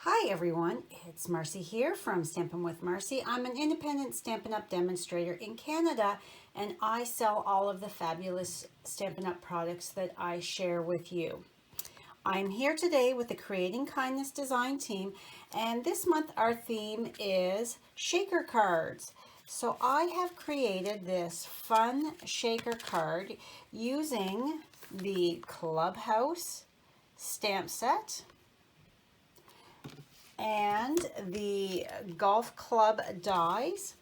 Hi everyone, it's Marcy here from Stampin' with Marcy. I'm an independent Stampin' Up! Demonstrator in Canada, and I sell all of the fabulous Stampin' Up! Products that I share with you. I'm here today with the Creating Kindness design team, and this month our theme is shaker cards. So I have created this fun shaker card using the Clubhouse stamp set and the golf club dies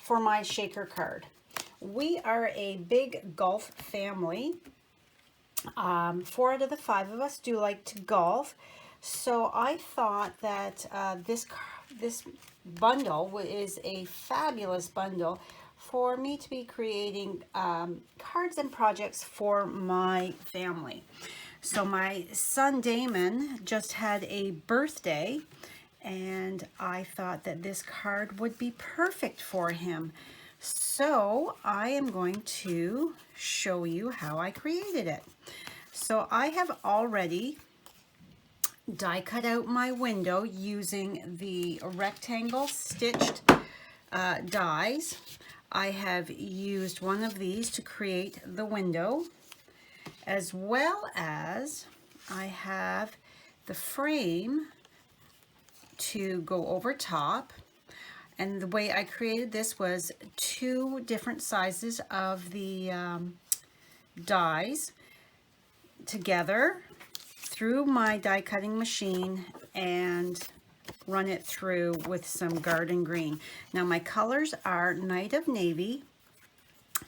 for my shaker card. We are a big golf family. 4 out of the 5 of us do like to golf, so I thought that this bundle is a fabulous bundle for me to be creating cards and projects for my family. So my son Damon just had a birthday, and I thought that this card would be perfect for him. So I am going to show you how I created it. So I have already die cut out my window using the rectangle stitched dies. I have used one of these to create the window, as well as I have the frame to go over top. And the way I created this was 2 different sizes of the dies together through my die cutting machine and run it through with some garden green. Now my colors are Night of Navy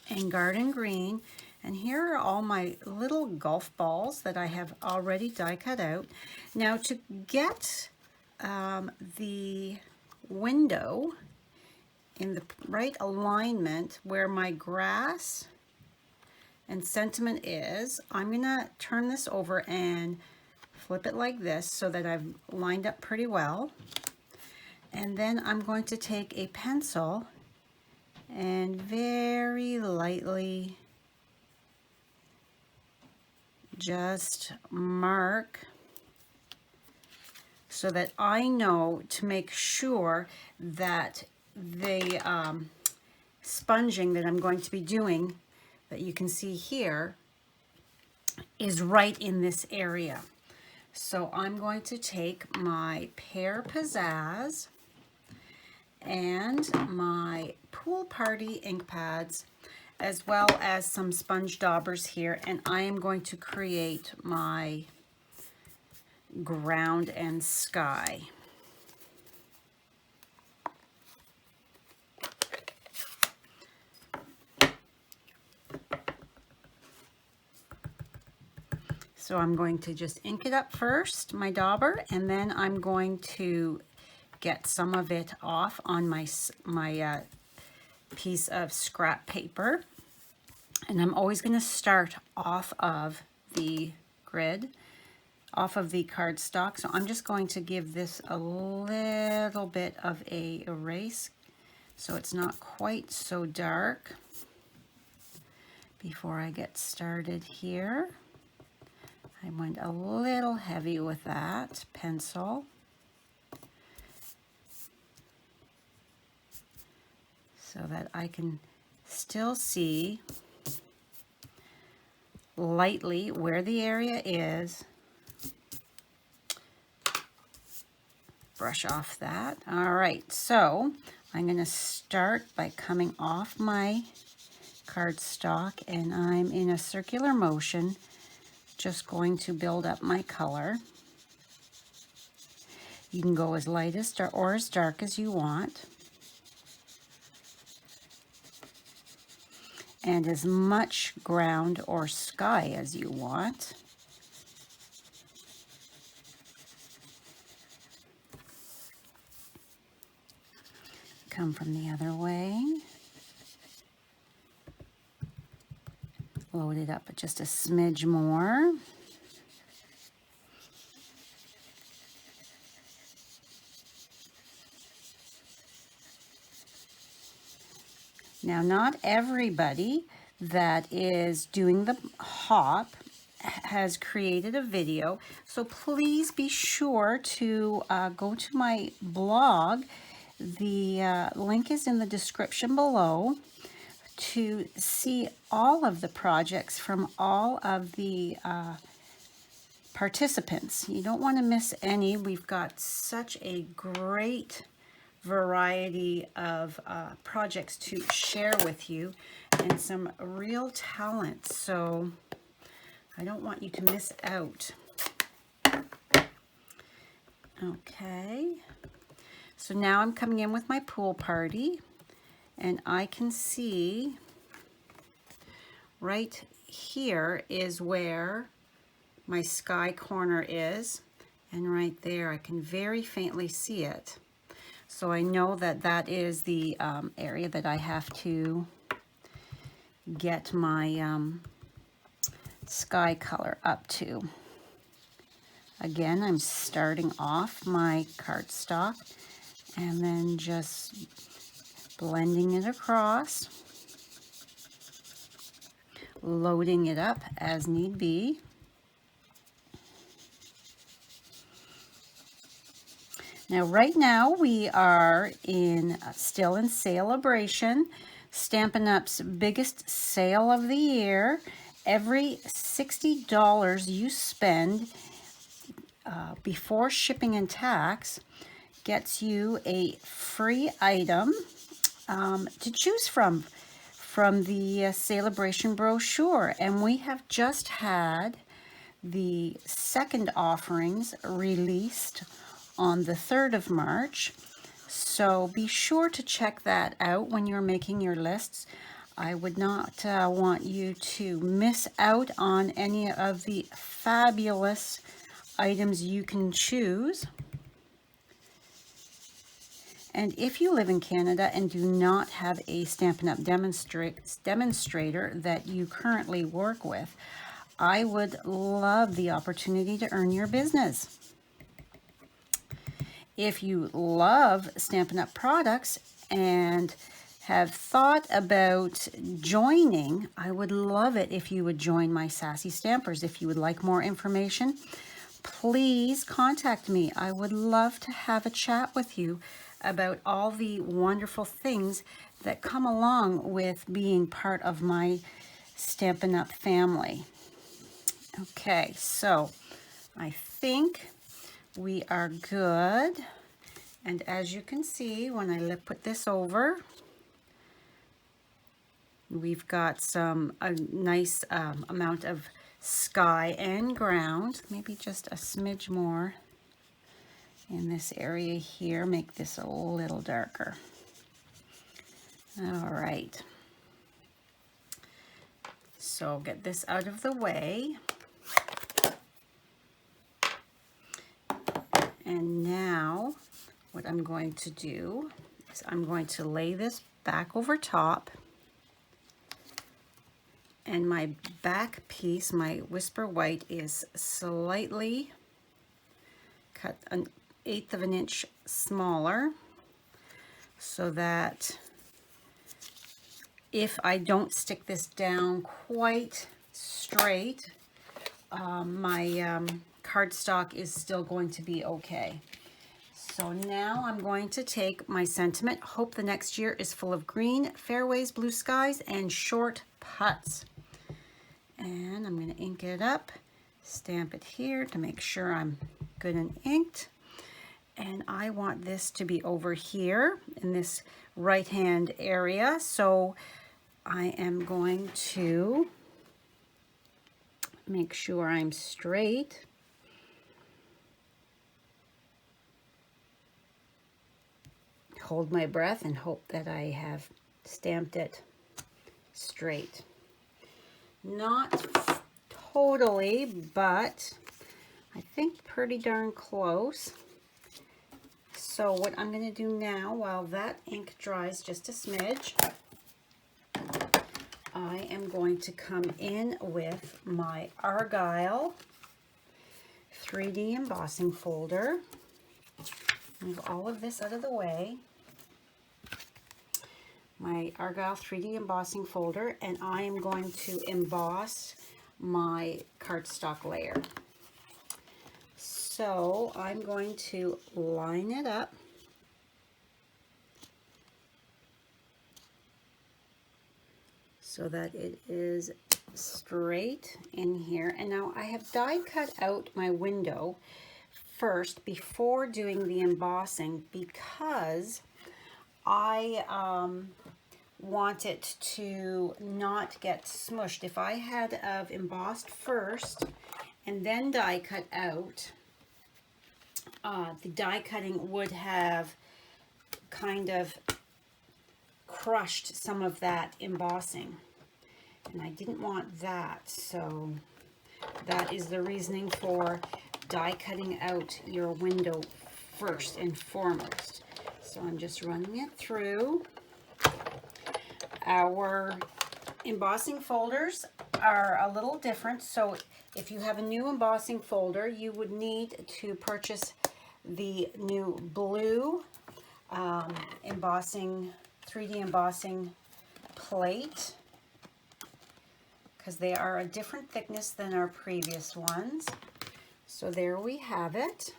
and garden green, and here are all my little golf balls that I have already die cut out. Now to get the window in the right alignment where my grass and sentiment is, I'm gonna turn this over and flip it like this so that I've lined up pretty well. And then I'm going to take a pencil and very lightly just mark so that I know to make sure that the sponging that I'm going to be doing, that you can see here, is right in this area. So I'm going to take my Pear Pizzazz and my Pool Party ink pads, as well as some sponge daubers here, and I am going to create my ground and sky. So I'm going to just ink it up first, my dauber, and then I'm going to get some of it off on my piece of scrap paper. And I'm always going to start off of the grid, off of the cardstock. So I'm just going to give this a little bit of a erase so it's not quite so dark before I get started here. I went a little heavy with that pencil. So that I can still see lightly where the area is. Brush off that. All right, so I'm going to start by coming off my cardstock, and I'm in a circular motion, just going to build up my color. You can go as light as or as dark as you want, and as much ground or sky as you want. Come from the other way. Load it up just a smidge more. Now, not everybody that is doing the hop has created a video, so please be sure to go to my blog. The link is in the description below to see all of the projects from all of the participants. You don't want to miss any. We've got such a great variety of projects to share with you and some real talent, so I don't want you to miss out. Okay, so now I'm coming in with my pool party, and I can see right here is where my sky corner is, and right there I can very faintly see it. So I know that that is the area that I have to get my sky color up to. Again, I'm starting off my cardstock and then just blending it across, loading it up as need be. Now, right now we are still in celebration, Stampin' Up's biggest sale of the year. Every $60 you spend before shipping and tax gets you a free item to choose from the celebration brochure. And we have just had the second offerings released on the 3rd of March. So be sure to check that out when you're making your lists. I would not want you to miss out on any of the fabulous items you can choose. And if you live in Canada and do not have a Stampin' Up! Demonstrator that you currently work with, I would love the opportunity to earn your business. If you love Stampin' Up! Products and have thought about joining, I would love it if you would join my Sassy Stampers. If you would like more information, please contact me. I would love to have a chat with you about all the wonderful things that come along with being part of my Stampin' Up! Family. Okay, so I think we are good. And as you can see, when I put this over, we've got a nice amount of sky and ground, maybe just a smidge more in this area here, make this a little darker. All right, so get this out of the way. And now what I'm going to do is I'm going to lay this back over top, and my back piece, my Whisper White, is slightly cut 1/8 of an inch smaller, so that if I don't stick this down quite straight, my cardstock is still going to be okay. So now I'm going to take my sentiment, hope the next year is full of green, fairways, blue skies, and short putts. And I'm going to ink it up, stamp it here to make sure I'm good and inked. And I want this to be over here in this right hand area. So I am going to make sure I'm straight. Hold my breath and hope that I have stamped it straight. Not totally, but I think pretty darn close. So what I'm going to do now, while that ink dries just a smidge, I am going to come in with my Argyle 3D embossing folder. Move all of this out of the way. My Argyle 3D embossing folder, and I am going to emboss my cardstock layer. So I'm going to line it up. So that it is straight in here. And now I have die cut out my window first before doing the embossing because I want it to not get smushed. If I had have embossed first and then die cut out, the die cutting would have kind of crushed some of that embossing, and I didn't want that. So that is the reasoning for die cutting out your window first and foremost. So I'm just running it through. Our embossing folders are a little different, so if you have a new embossing folder, you would need to purchase the new blue embossing 3D embossing plate, because they are a different thickness than our previous ones. So there we have it.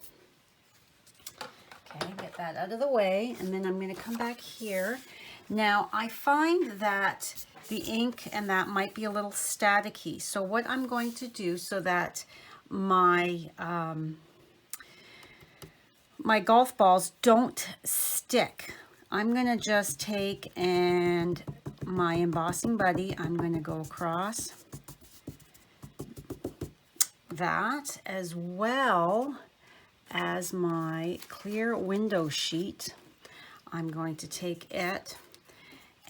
Okay, get that out of the way, and then I'm going to come back here. Now I find that the ink and that might be a little staticky. So what I'm going to do so that my my golf balls don't stick, I'm going to just take and my embossing buddy, I'm going to go across that, as well as my clear window sheet. I'm going to take it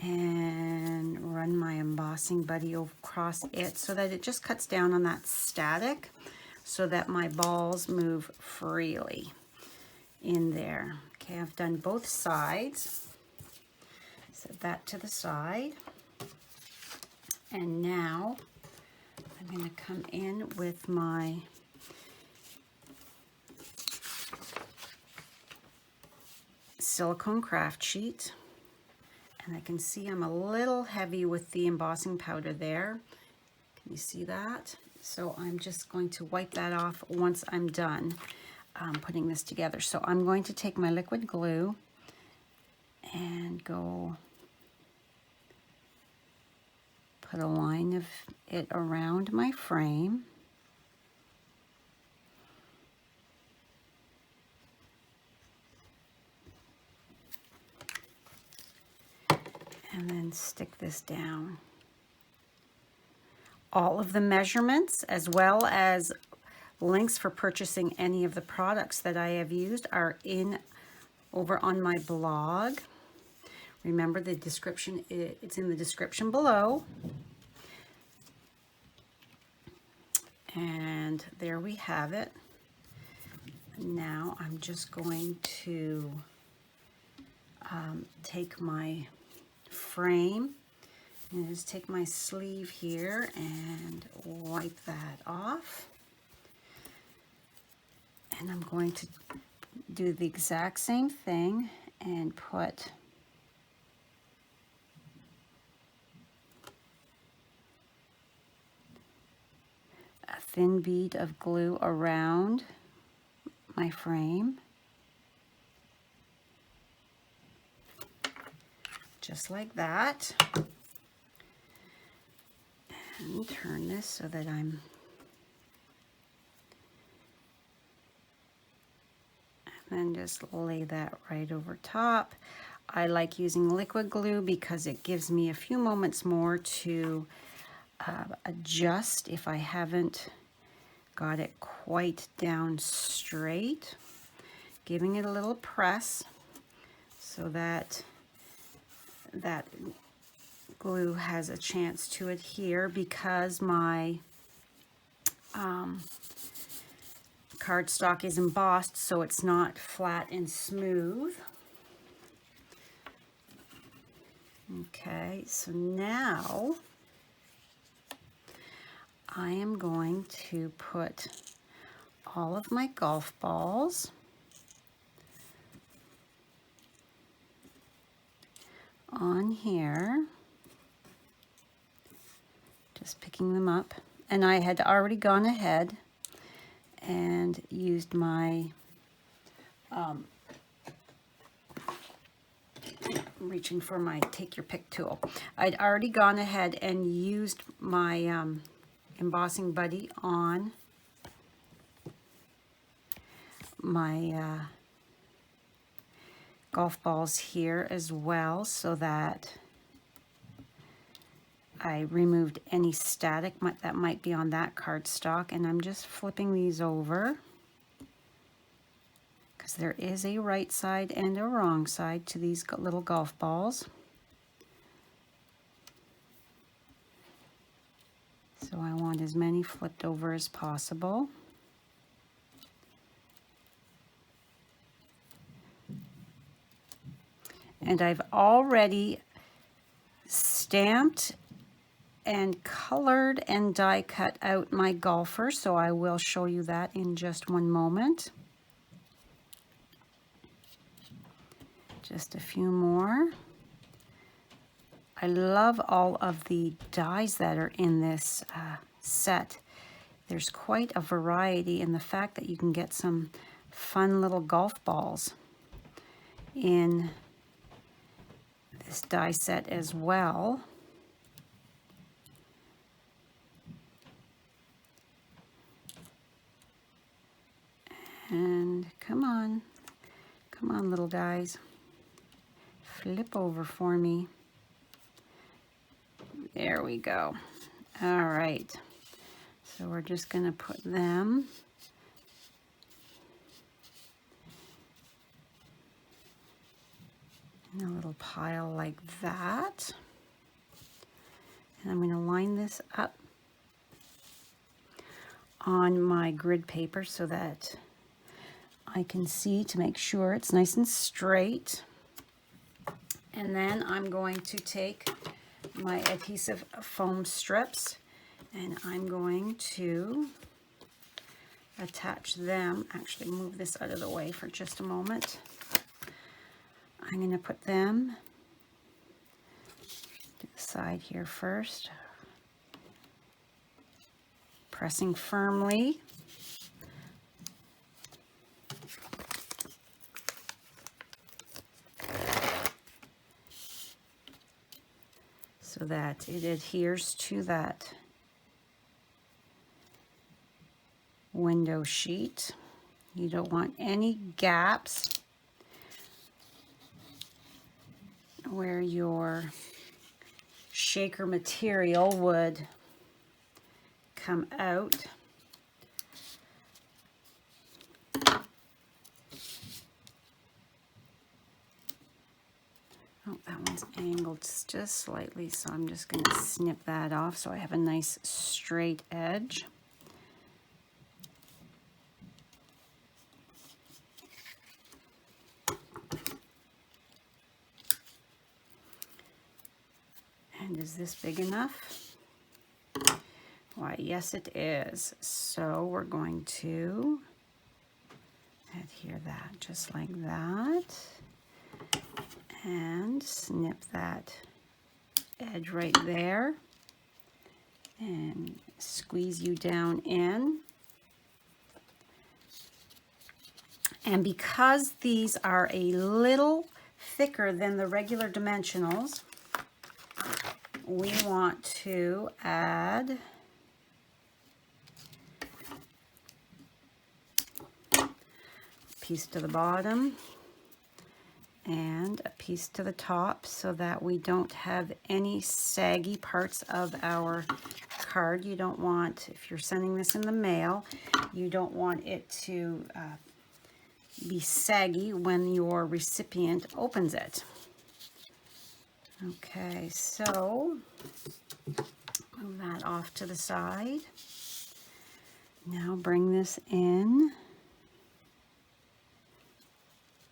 and run my embossing buddy across it so that it just cuts down on that static so that my balls move freely in there. Okay, I've done both sides. Set that to the side. And now I'm going to come in with my silicone craft sheet. And I can see I'm a little heavy with the embossing powder there. Can you see that? So I'm just going to wipe that off once I'm done putting this together. So I'm going to take my liquid glue and go put a line of it around my frame. And then stick this down. All of the measurements, as well as links for purchasing any of the products that I have used, are over on my blog. Remember, the description, it's in the description below. And there we have it. Now I'm just going to take my frame and just take my sleeve here and wipe that off. And I'm going to do the exact same thing and put a thin bead of glue around my frame, just like that. And turn this so that I'm and just lay that right over top. I like using liquid glue because it gives me a few moments more to adjust if I haven't got it quite down straight. Giving it a little press so that that glue has a chance to adhere, because my cardstock is embossed, so it's not flat and smooth. Okay, so now I am going to put all of my golf balls on here, just picking them up and I had already gone ahead and used my, I'm reaching for my take your pick tool. I'd already gone ahead and used my embossing buddy on my golf balls here as well, so that I removed any static that might be on that cardstock, and I'm just flipping these over because there is a right side and a wrong side to these little golf balls. So I want as many flipped over as possible. And I've already stamped and colored and die cut out my golfer, so I will show you that in just one moment. Just a few more. I love all of the dies that are in this set. There's quite a variety, in the fact that you can get some fun little golf balls in this die set as well. And come on little guys, flip over for me. There we go. All right, so we're just gonna put them in a little pile like that. And I'm gonna line this up on my grid paper so that I can see to make sure it's nice and straight. And then I'm going to take my adhesive foam strips and I'm going to attach them. Actually, move this out of the way for just a moment. I'm going to put them to the side here first, pressing firmly. So that it adheres to that window sheet. You don't want any gaps where your shaker material would come out. Oh, that one's angled just slightly, so I'm just going to snip that off so I have a nice straight edge. And is this big enough? Why, yes it is. So we're going to adhere that just like that. And snip that edge right there and squeeze you down in. And because these are a little thicker than the regular dimensionals, we want to add a piece to the bottom and a piece to the top so that we don't have any saggy parts of our card. You don't want, if you're sending this in the mail, you don't want it to be saggy when your recipient opens it. Okay, so move that off to the side. Now bring this in.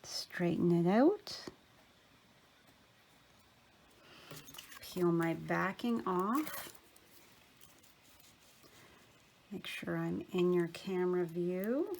Straighten it out. Peel my backing off. Make sure I'm in your camera view.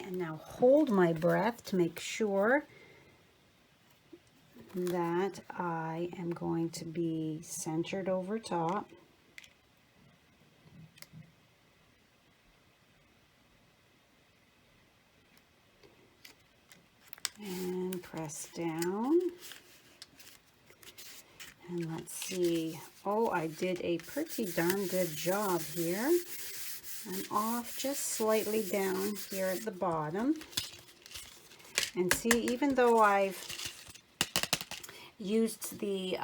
and now hold my breath to make sure that I am going to be centered over top. And press down. And let's see. Oh, I did a pretty darn good job here. I'm off just slightly down here at the bottom. And see, even though I've used the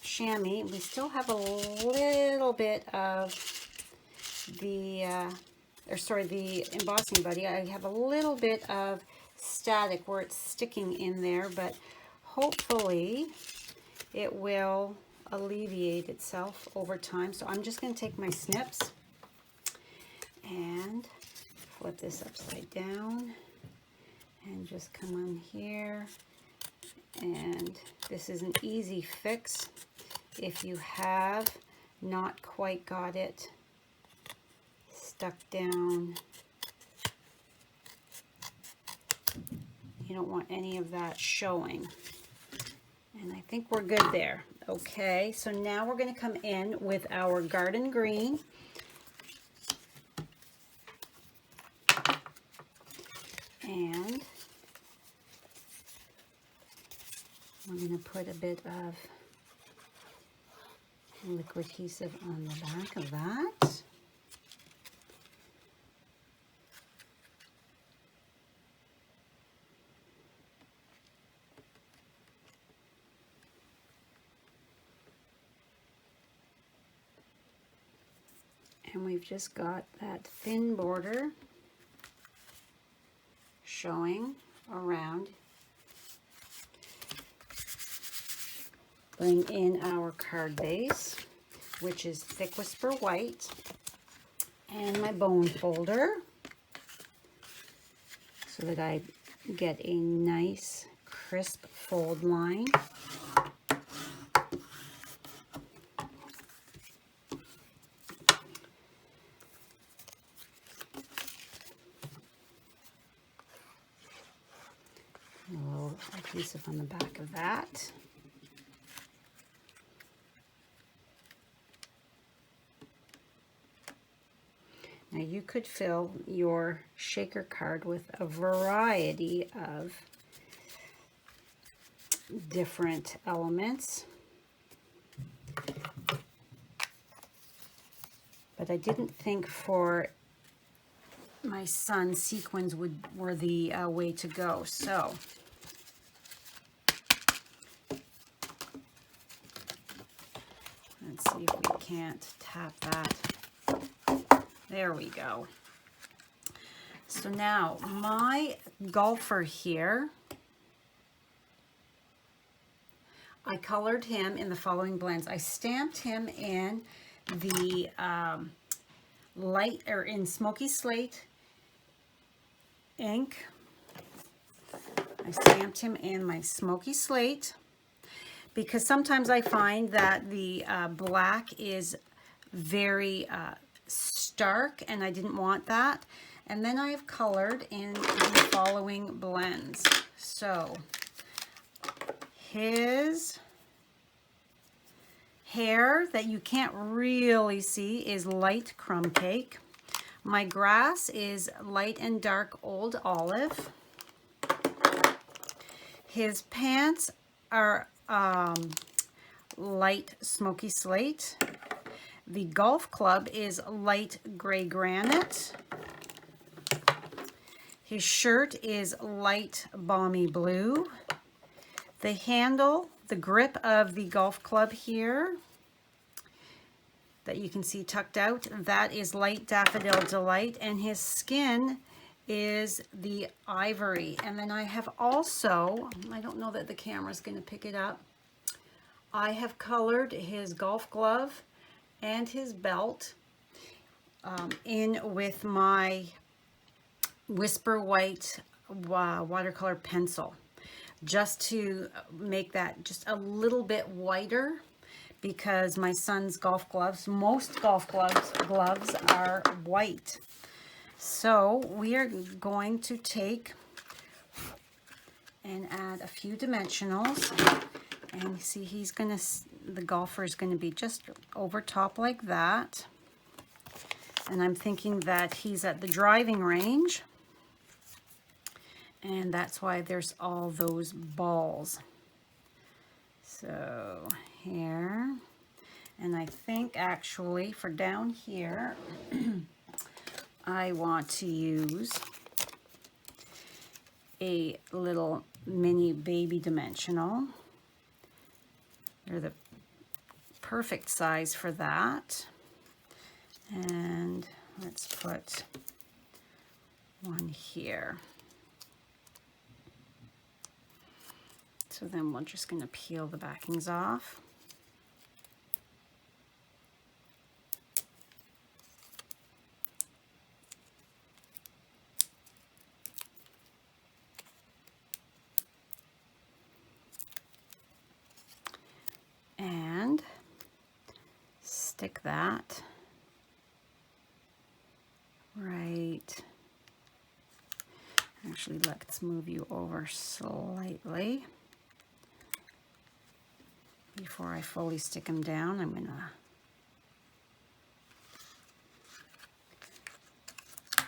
chamois, we still have a little bit of the, the embossing buddy. I have a little bit of static where it's sticking in there, but hopefully it will alleviate itself over time. So I'm just going to take my snips and flip this upside down and just come on here. And this is an easy fix if you have not quite got it stuck down. You don't want any of that showing. And I think we're good there. Okay, so now we're going to come in with our garden green. And we're going to put a bit of liquid adhesive on the back of that. And we've just got that thin border showing around. Bring in our card base, which is Thick Whisper White, and my bone folder so that I get a nice crisp fold line. A little adhesive on the back of that. Now you could fill your shaker card with a variety of different elements, but I didn't think for my son sequins were the way to go. So let's see if we can't tap that. There we go. So now my golfer here, I colored him in the following blends. I stamped him in the in Smoky Slate ink. I stamped him in my Smoky Slate because sometimes I find that the black is very stark, and I didn't want that. And then I have colored in the following blends. So his hair that you can't really see is light crumb cake. My grass is light and dark old olive. His pants are light smoky slate. The golf club is light gray granite. His shirt is light balmy blue. The handle, the grip of the golf club here that you can see tucked out, that is light daffodil delight, and his skin is the ivory. And then I have also, I don't know that the camera's going to pick it up, I have colored his golf glove and his belt in with my Whisper White watercolor pencil, just to make that just a little bit whiter, because my son's golf gloves, most golf gloves are white. So we are going to take and add a few dimensionals. And you see the golfer is going to be just over top like that. And I'm thinking that he's at the driving range. And that's why there's all those balls. So here, and I think actually for down here, I want to use a little mini baby dimensional. They're the perfect size for that. And let's put one here. So then we're just going to peel the backings off. And stick that right. Actually, let's move you over slightly. Before I fully stick him down, I'm going to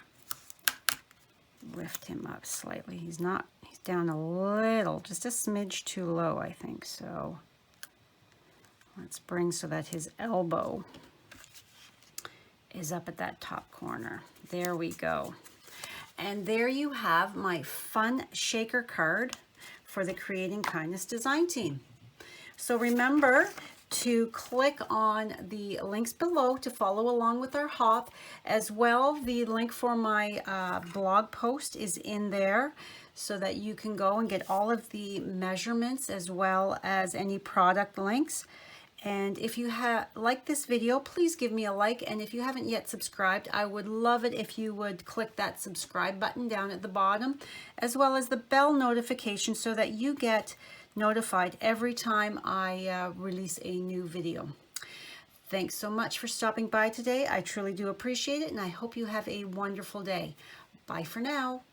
lift him up slightly. He's down a little, just a smidge too low, I think. So let's bring so that his elbow is up at that top corner. There we go. And there you have my fun shaker card for the Creating Kindness design team. So remember to click on the links below to follow along with our hop. As well, the link for my blog post is in there so that you can go and get all of the measurements as well as any product links. And if you liked this video, please give me a like. And if you haven't yet subscribed, I would love it if you would click that subscribe button down at the bottom, as well as the bell notification so that you get notified every time I release a new video. Thanks so much for stopping by today. I truly do appreciate it, and I hope you have a wonderful day. Bye for now.